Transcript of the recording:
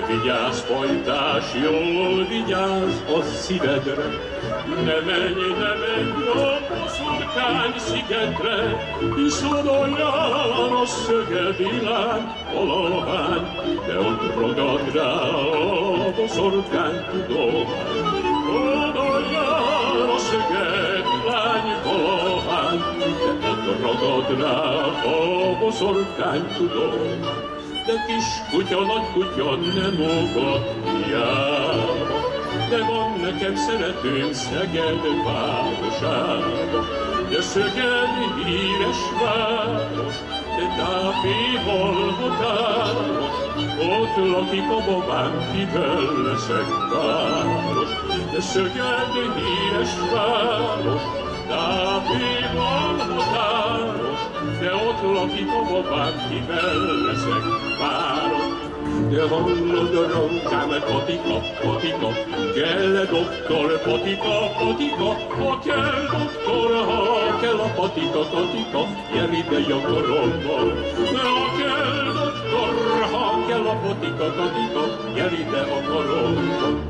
Vigyázz, pajtás, jól vigyázz a szívedre, ne menj a boszorkány szigetre, hisz olyan a szögedilág valahány, de ott ragad rá a boszorkány tudomány. Olyan a szögedilág valahány, de ott ragad rá a boszorkány tudomány. De kis kutya, nagy kutya nem óvat hiába, de van nekem szeretőm Szeged városába. De Szeged híres város, de tápéval határos, ott lakik a babám, kivel leszek város. De Szeged híres város, tápéval határos, de ott lakik a babám, kivel leszek város. De hallod a rókám, patika, patika, kell doktor, patika, patika, ha kell doktor, ha kell a patika, patika, gyere ide jakoromban. Ha kell doktor, ha kell a patika, patika, gyere ide a koromban.